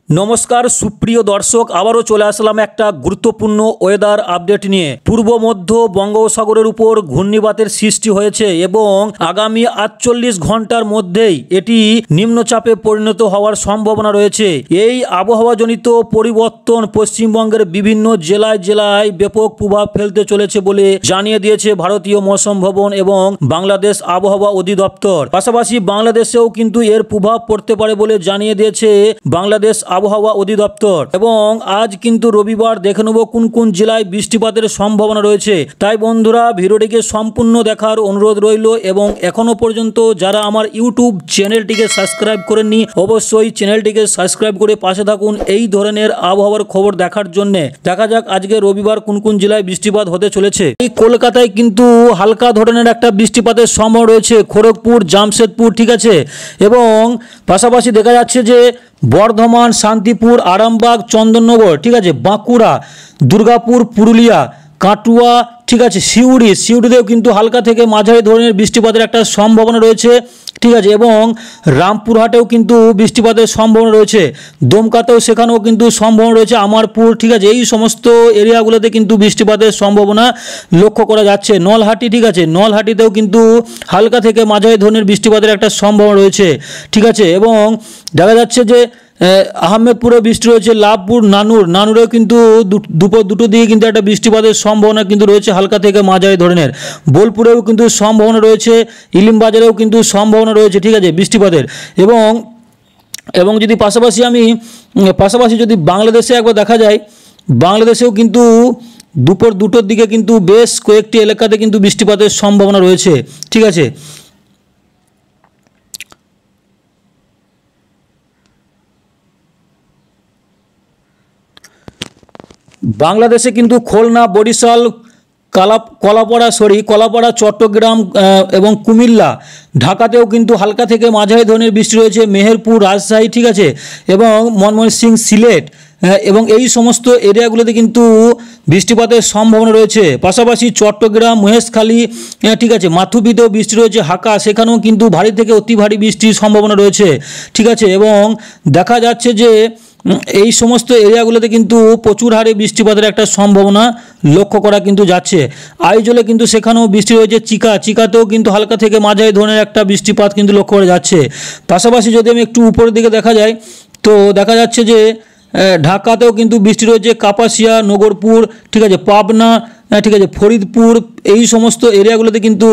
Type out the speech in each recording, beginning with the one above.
नमस्कार सुप्रिय दर्शक आबारो चले आसलाम एकटा गुरुत्वपूर्ण वेदार आपडेट निये। पूर्व मध्य बंगोपसागरेर उपर घूर्णिबातेर सृष्टि हयेछे एबं आगामी 48 घंटार मध्येई एटी निम्नचापे परिणत हওয়ার सम्भावना रयेछे। एई आबहावाजनित परिवर्तन पश्चिमबंगेर विभिन्न जेलाय जेलाय व्यापक प्रभाव फेलते चलेछे बोले जानिये दियेछे भारतीय मौसम भवन एबं बांग्लादेश आबहावा अधिदप्तर। पाशापाशि बांग्लादेशेও কিন্তু এর প্রভাব পড়তে পারে বলে জানিয়ে দিয়েছে বাংলাদেশ আবহাওয়া অধিদপ্তর। এবং আজ কিন্তু রবিবার দেখে নেব কোন কোন জেলায় বৃষ্টিপাতের সম্ভাবনা রয়েছে। তাই বন্ধুরা ভিডিওটিকে সম্পূর্ণ দেখার অনুরোধ রইল এবং এখনো পর্যন্ত যারা আমার ইউটিউব চ্যানেলটিকে সাবস্ক্রাইব করেননি অবশ্যই চ্যানেলটিকে সাবস্ক্রাইব করে পাশে থাকুন এই ধরনের আবহাওয়ার খবর দেখার জন্য। দেখা যাক আজকে রবিবার কোন কোন জেলায় বৃষ্টিপাত হতে চলেছে। এই কলকাতায় কিন্তু হালকা ধরনের একটা বৃষ্টিপাতের সম্ভাবনা রয়েছে, খড়গপুর জামশেদপুর, ঠিক আছে। এবং পাশাপাশি দেখা যাচ্ছে যে বর্ধমান, শান্তিপুর, আরামবাগ, চন্দননগর, ঠিক আছে, বাঁকুড়া, দুর্গাপুর, পুরুলিয়া, কাটুয়া, ঠিক আছে, সিউড়িতেও কিন্তু হালকা থেকে মাঝারি ধরনের বৃষ্টিপাতের একটা সম্ভাবনা রয়েছে, ঠিক আছে। এবং রামপুরহাটেও কিন্তু বৃষ্টিপাতের সম্ভাবনা রয়েছে, দমকাতেও সেখানেও কিন্তু সম্ভাবনা রয়েছে, আমারপুর, ঠিক আছে। এই সমস্ত এরিয়াগুলোতে কিন্তু বৃষ্টিপাতের সম্ভাবনা লক্ষ্য করা যাচ্ছে। নলহাটি, ঠিক আছে, নলহাটিতেও কিন্তু হালকা থেকে মাঝারি ধরনের বৃষ্টিপাতের একটা সম্ভাবনা রয়েছে, ঠিক আছে। এবং দেখা যাচ্ছে যে আহমেদপুরে বৃষ্টি রয়েছে, লাভপুর, নানুরেও কিন্তু দুপুর দুটো দিকে কিন্তু একটা বৃষ্টিপাতের সম্ভাবনা কিন্তু রয়েছে হালকা থেকে মাঝারি ধরনের। বোলপুরেও কিন্তু সম্ভাবনা রয়েছে, ইলিমবাজারেও কিন্তু সম্ভাবনা রয়েছে, ঠিক আছে, বৃষ্টিপাতের। এবং যদি পাশাপাশি যদি বাংলাদেশে একবার দেখা যায়, বাংলাদেশেও কিন্তু দুপুর দুটোর দিকে কিন্তু বেশ কয়েকটি এলাকাতে কিন্তু বৃষ্টিপাতের সম্ভাবনা রয়েছে, ঠিক আছে। বাংলাদেশে কিন্তু খুলনা, বরিশাল, কলাপাড়া, চট্টগ্রাম এবং কুমিল্লা, ঢাকাতেও কিন্তু হালকা থেকে মাঝারি ধরনের বৃষ্টি রয়েছে, মেহেরপুর, রাজশাহী, ঠিক আছে, এবং ময়মনসিংহ, সিলেট এবং এই সমস্ত এরিয়াগুলোতে কিন্তু বৃষ্টিপাতের সম্ভাবনা রয়েছে। পাশাপাশি চট্টগ্রাম, মহেশখালী, ঠিক আছে, মাথুবিতেও বৃষ্টি রয়েছে, হাকা, সেখানেও কিন্তু ভারী থেকে অতি ভারী বৃষ্টির সম্ভাবনা রয়েছে, ঠিক আছে। এবং দেখা যাচ্ছে যে এই সমস্ত এরিয়াগুলোতে কিন্তু প্রচুর হারে বৃষ্টিপাতের একটা সম্ভাবনা লক্ষ্য করা কিন্তু যাচ্ছে। আইজলে কিন্তু সেখানেও বৃষ্টি রয়েছে, চিকাতেও কিন্তু হালকা থেকে মাঝারি ধরনের একটা বৃষ্টিপাত কিন্তু লক্ষ্য করা যাচ্ছে। পাশাপাশি যদি আমি একটু উপরের দিকে দেখা যায় তো দেখা যাচ্ছে যে ঢাকাতেও কিন্তু বৃষ্টি রয়েছে, কাপাসিয়া, নগরপুর, ঠিক আছে, পাবনা, ঠিক আছে, ফরিদপুর, এই সমস্ত এরিয়াগুলোতে কিন্তু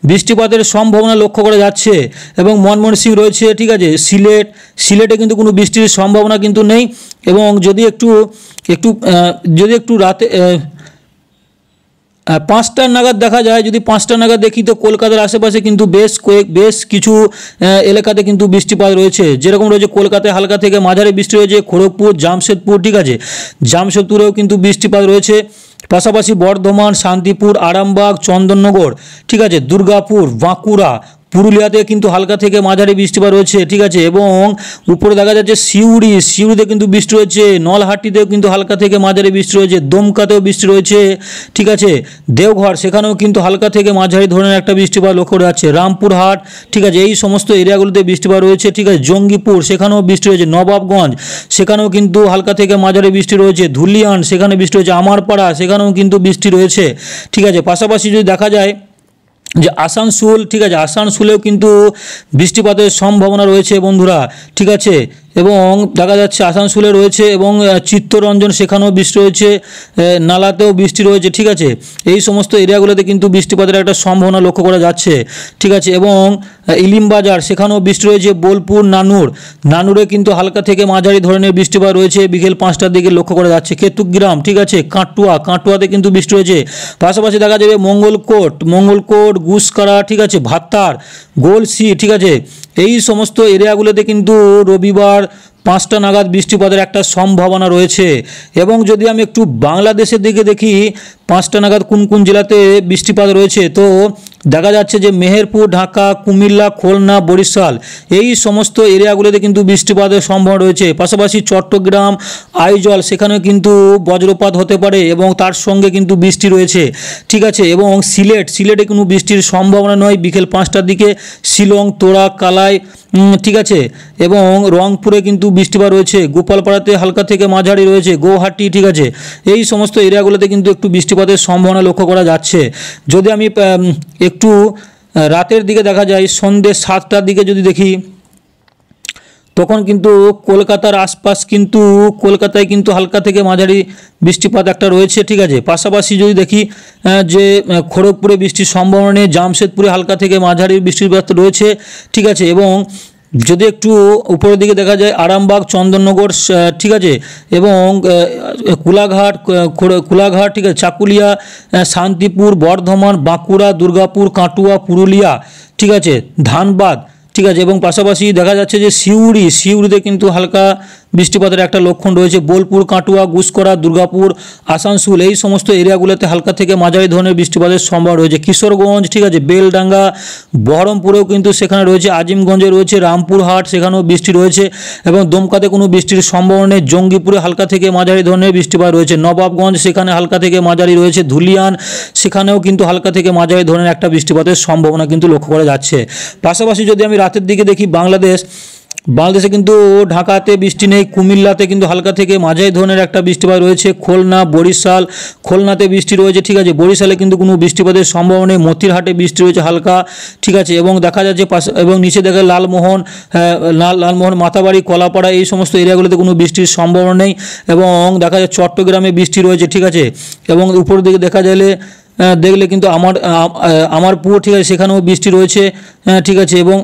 বৃষ্টিপাতের সম্ভাবনা লক্ষ্য করা যাচ্ছে। এবং ময়মনসিংহ রয়েছে, ঠিক আছে, সিলেটে কিন্তু কোনো বৃষ্টির সম্ভাবনা কিন্তু নেই। এবং যদি একটু রাতে 5টা নাগাদ দেখা যায়, যদি 5টা নাগাদ দেখি তো কলকাতার আশেপাশে কিন্তু বেশ কিছু এলাকাতে কিন্তু বৃষ্টিপাত রয়েছে, যেরকম রয়েছে কলকাতায় হালকা থেকে মাঝারি বৃষ্টি রয়েছে, খড়গপুর, জামশেদপুর, ঠিক আছে, জামশেদপুরেও কিন্তু বৃষ্টিপাত রয়েছে। পাশাপাশি বর্ধমান, শান্তিপুর, আরামবাগ, চন্দননগর, ঠিক আছে, দুর্গাপুর, বাঁকুড়া, পুরুলিয়াতে কিন্তু হালকা থেকে মাঝারি বৃষ্টিপাত রয়েছে, ঠিক আছে। এবং উপরে দেখা যাচ্ছে সিউড়িতে কিন্তু বৃষ্টি রয়েছে, নলহাটিতেও কিন্তু হালকা থেকে মাঝারি বৃষ্টি রয়েছে, দমকাতেও বৃষ্টি রয়েছে, ঠিক আছে, দেওঘর, সেখানেও কিন্তু হালকা থেকে মাঝারি ধরনের একটা বৃষ্টিপাত লক্ষ্য করা যাচ্ছে, রামপুরহাট, ঠিক আছে, এই সমস্ত এরিয়াগুলোতে বৃষ্টিপাত রয়েছে, ঠিক আছে। জঙ্গিপুর, সেখানেও বৃষ্টি রয়েছে, নবাবগঞ্জ, সেখানেও কিন্তু হালকা থেকে মাঝারি বৃষ্টি রয়েছে, ধুলিয়ান, সেখানে বৃষ্টি রয়েছে, আমারপাড়া, সেখানেও কিন্তু বৃষ্টি রয়েছে, ঠিক আছে। পাশাপাশি যদি দেখা যায় যে আসানসোল, ঠিক আছে, আসানসোলেও কিন্তু বৃষ্টিপাতের সম্ভাবনা রয়েছে বন্ধুরা, ঠিক আছে। এবং দেখা যাচ্ছে আসানসোলে রয়েছে এবং চিত্তরঞ্জন, সেখানেও বৃষ্টি রয়েছে, নালাতেও বৃষ্টি রয়েছে, ঠিক আছে। এই সমস্ত এরিয়াগুলোতে কিন্তু বৃষ্টিপাতের একটা সম্ভাবনা লক্ষ্য করা যাচ্ছে, ঠিক আছে। এবং ইলিমবাজার, সেখানেও বৃষ্টি রয়েছে, বোলপুর, নানুরে কিন্তু হালকা থেকে মাঝারি ধরনের বৃষ্টিপাত রয়েছে, বিকেল 5টার দিকে লক্ষ্য করা যাচ্ছে। কেতুগ্রাম, ঠিক আছে, কাটুয়াতে কিন্তু বৃষ্টি রয়েছে। পাশাপাশি দেখা যাবে মঙ্গলকোট, গুসকারা, ঠিক আছে, ভাতার, গোলসি, ঠিক আছে, এই সমস্ত এরিয়াগুলোতে কিন্তু রবিবার 5টা নাগাদ বৃষ্টিপাতের একটা সম্ভাবনা রয়েছে। এবং যদি আমি একটু বাংলাদেশের দিকে দেখি 5টা নাগাদ কোন কোন জেলাতে বৃষ্টিপাত রয়েছে তো দেখা যাচ্ছে যে মেহেরপুর, ঢাকা, কুমিল্লা, খুলনা, বরিশাল এই সমস্ত এরিয়াগুলোতে কিন্তু বৃষ্টিপাতের সম্ভাবনা রয়েছে। পাশাপাশি চট্টগ্রাম, আইজল সেখানেও কিন্তু বজ্রপাত হতে পারে এবং তার সঙ্গে কিন্তু বৃষ্টি রয়েছে, ঠিক আছে। এবং সিলেটে কোনো বৃষ্টির সম্ভাবনা নয় বিকেল 5টার দিকে। শিলং, তোরা, কালাই, ঠিক আছে, এবং রংপুরে কিন্তু বৃষ্টিপাত রয়েছে, গোপালপাড়াতে হালকা থেকে মাঝারি রয়েছে, গৌহাটি, ঠিক আছে, এই সমস্ত এরিয়াগুলোতে কিন্তু একটু বৃষ্টিপাতের সম্ভাবনা লক্ষ্য করা যাচ্ছে। যদি আমি একটু রাতের দিকে দেখা যায়, সন্ধ্যে 7টার দিকে যদি দেখি, তখন কিন্তু কলকাতার আশপাশ কিন্তু কলকাতায় কিন্তু হালকা থেকে মাঝারি বৃষ্টিপাত একটা রয়েছে, ঠিক আছে। পাশাপাশি যদি দেখি যে খড়গপুরে বৃষ্টির সম্ভাবনা নেই, জামশেদপুরে হালকা থেকে মাঝারি বৃষ্টিপাত রয়েছে, ঠিক আছে। এবং যদি একটু উপরের দিকে দেখা যায়, আরামবাগ, চন্দননগর, ঠিক আছে, এবং কোলাঘাট, ঠিক আছে, চাকুলিয়া, শান্তিপুর, বর্ধমান, বাঁকুড়া, দুর্গাপুর, কাটুয়া, পুরুলিয়া, ঠিক আছে, ধানবাদ, ঠিক আছে, এবং পাশাপাশি দেখা যাচ্ছে যে সিউড়িতে কিন্তু হালকা বৃষ্টিপাতের একটা লক্ষণ রয়েছে, বোলপুর, কাটুয়া, গুসকরা, দুর্গাপুর, আসানসোল, এই সমস্ত এরিয়াগুলোতে হালকা থেকে মাঝারি ধরনের বৃষ্টিপাতের সম্ভাবনা রয়েছে। কিশোরগঞ্জ, ঠিক আছে, বেলডাঙ্গা, বহরমপুরেও কিন্তু সেখানে রয়েছে, আজিমগঞ্জে রয়েছে, রামপুরহাট, সেখানেও বৃষ্টি রয়েছে, এবং দমকাতে কোনো বৃষ্টির সম্ভাবনা নেই। জঙ্গিপুরে হালকা থেকে মাঝারি ধরনের বৃষ্টিপাত রয়েছে, নবাবগঞ্জ সেখানে হালকা থেকে মাঝারি রয়েছে, ধুলিয়ান সেখানেও কিন্তু হালকা থেকে মাঝারি ধরনের একটা বৃষ্টিপাতের সম্ভাবনা কিন্তু লক্ষ্য করা যাচ্ছে। পাশাপাশি যদি আমি রাতের দিকে দেখি, বাংলাদেশে কিন্তু ঢাকাতে বৃষ্টি নেই, কুমিল্লাতে কিন্তু হালকা থেকে মাঝারি ধরনের একটা বৃষ্টিপাত রয়েছে, খুলনা, বরিশাল, খুলনাতে বৃষ্টি রয়েছে, ঠিক আছে, বরিশালে কিন্তু কোনো বৃষ্টিপাতের সম্ভাবনা নেই, মতিরহাটে বৃষ্টি রয়েছে হালকা, ঠিক আছে, এবং দেখা যাচ্ছে এবং নিচে দেখা লালমোহন, মাথাবাড়ি, কলাপাড়া, এই সমস্ত এরিয়াগুলোতে কোনো বৃষ্টির সম্ভাবনা নেই, এবং দেখা যায় চট্টগ্রামে বৃষ্টি রয়েছে, ঠিক আছে, এবং উপরের দিকে দেখা গেলে দেখলে কিন্তু আমারপুর, ঠিক আছে, সেখানেও বৃষ্টি রয়েছে, ঠিক আছে, এবং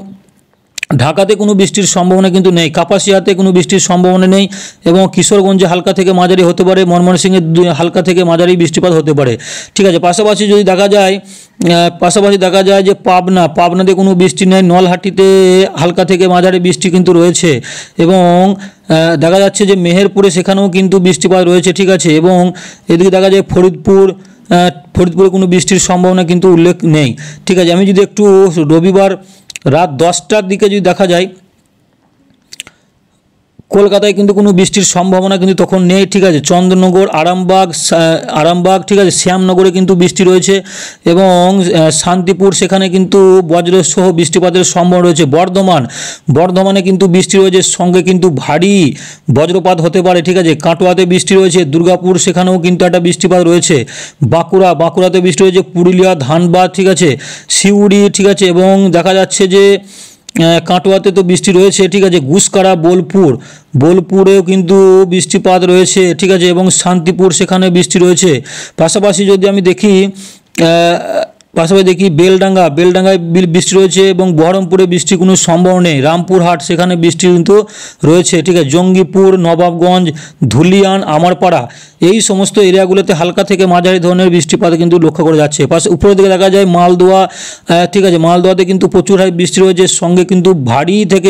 ঢাকাতে কোনো বৃষ্টির সম্ভাবনা কিন্তু নেই, কাপাসিয়াতে কোনো বৃষ্টির সম্ভাবনা নেই, এবং কিশোরগঞ্জে হালকা থেকে মাঝারি হতে পারে, ময়মনসিংহে হালকা থেকে মাঝারি বৃষ্টিপাত হতে পারে, ঠিক আছে। পাশাপাশি দেখা যায় যে পাবনাতে কোনো বৃষ্টি নেই, নলহাটিতে হালকা থেকে মাঝারি বৃষ্টি কিন্তু রয়েছে, এবং দেখা যাচ্ছে যে মেহেরপুরে সেখানেও কিন্তু বৃষ্টিপাত রয়েছে, ঠিক আছে, এবং এদিকে দেখা যায় ফরিদপুরে কোনো বৃষ্টির সম্ভাবনা কিন্তু উল্লেখ নেই, ঠিক আছে। আমি যদি একটু রবিবার রাত 10টার দিকে যদি দেখা যায়, কলকাতায় কিন্তু কোনো বৃষ্টির সম্ভাবনা কিন্তু তখন নেই, ঠিক আছে। চন্দননগর, আরামবাগ, ঠিক আছে, শ্যামনগরে কিন্তু বৃষ্টি রয়েছে, এবং শান্তিপুর সেখানে কিন্তু বজ্রসহ বৃষ্টিপাতের সম্ভাবনা রয়েছে। বর্ধমানে কিন্তু বৃষ্টি রয়েছে, সঙ্গে কিন্তু ভারী বজ্রপাত হতে পারে, ঠিক আছে। কাটোয়াতে বৃষ্টি রয়েছে, দুর্গাপুর সেখানেও কিন্তু একটা বৃষ্টিপাত রয়েছে, বাঁকুড়াতে বৃষ্টি রয়েছে, পুরুলিয়া, ধানবাদ, ঠিক আছে, সিউড়ি, ঠিক আছে, এবং দেখা যাচ্ছে যে কাটোয়াতে তো বৃষ্টি রয়েছে, ঠিক আছে, গুসকরা, বোলপুরেও কিন্তু বৃষ্টিপাত রয়েছে, ঠিক আছে, এবং শান্তিপুর সেখানে বৃষ্টি রয়েছে। পাশাপাশি আমি দেখি বেলডাঙ্গায় বৃষ্টি রয়েছে, এবং বহরমপুরে বৃষ্টির কোনো সম্ভাবনা নেই, রামপুরহাট সেখানে বৃষ্টি কিন্তু রয়েছে, ঠিক আছে, জঙ্গিপুর, নবাবগঞ্জ, ধুলিয়ান, আমারপাড়া, এই সমস্ত এরিয়াগুলোতে হালকা থেকে মাঝারি ধরনের বৃষ্টিপাত কিন্তু লক্ষ্য করা যাচ্ছে। উপরের দিকে দেখা যায় মালদোয়া, ঠিক আছে, মালদোয়াতে কিন্তু প্রচুর হারে বৃষ্টি রয়েছে, সঙ্গে কিন্তু ভারী থেকে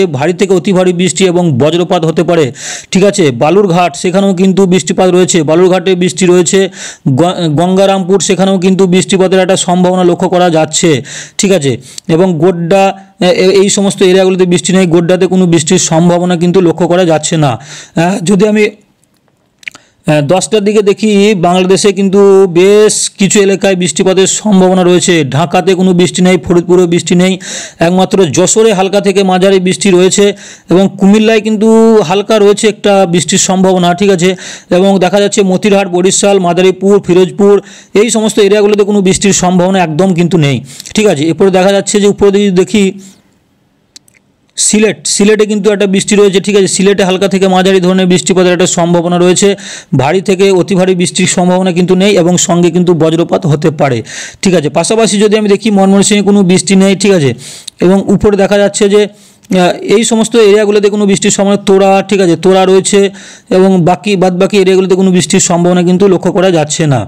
অতি ভারী বৃষ্টি এবং বজ্রপাত হতে পারে, ঠিক আছে। বালুরঘাট সেখানেও কিন্তু বৃষ্টিপাত রয়েছে, বালুরঘাটে বৃষ্টি রয়েছে, গঙ্গারামপুর সেখানেও কিন্তু বৃষ্টিপাতের একটা সম্ভাবনা লক্ষ্য করা যাচ্ছে, ঠিক আছে, এবং গোড্ডা, এই সমস্ত এরিয়াগুলোতে বৃষ্টি নেই, গোড্ডাতে কোনো বৃষ্টির সম্ভাবনা কিন্তু লক্ষ্য করা যাচ্ছে না। যদি আমি 10টার দিকে দেখি, বাংলাদেশে কিন্তু বেশ কিছু এলাকায় বৃষ্টিপাতের সম্ভাবনা রয়েছে, ঢাকাতে কোনো বৃষ্টি নেই, ফরিদপুরেও বৃষ্টি নেই, একমাত্র যশোরে হালকা থেকে মাঝারি বৃষ্টি রয়েছে, এবং কুমিল্লায় কিন্তু হালকা রয়েছে একটা বৃষ্টির সম্ভাবনা, ঠিক আছে, এবং দেখা যাচ্ছে মতিরহাট, বরিশাল, মাদারীপুর, ফিরোজপুর, এই সমস্ত এরিয়াগুলোতে কোনো বৃষ্টির সম্ভাবনা একদম কিন্তু নেই, ঠিক আছে। এরপরে দেখা যাচ্ছে যে উপরে দেখি সিলেটে কিন্তু একটা বৃষ্টি রয়েছে, ঠিক আছে, সিলেটে হালকা থেকে মাঝারি ধরনের বৃষ্টিপাতের একটা সম্ভাবনা রয়েছে, ভারী থেকে অতি ভারী বৃষ্টির সম্ভাবনা কিন্তু নেই, এবং সঙ্গে কিন্তু বজ্রপাত হতে পারে, ঠিক আছে। পাশাপাশি যদি আমি দেখি, ময়মনসিংহে কোনো বৃষ্টি নেই, ঠিক আছে, এবং উপরে দেখা যাচ্ছে যে এই সমস্ত এরিয়াগুলোতে কোনো বৃষ্টির সম্ভাবনা, ঠিক আছে, তোরা রয়েছে, এবং বাদ বাকি এরিয়াগুলোতে কোনো বৃষ্টির সম্ভাবনা কিন্তু লক্ষ্য করা যাচ্ছে না।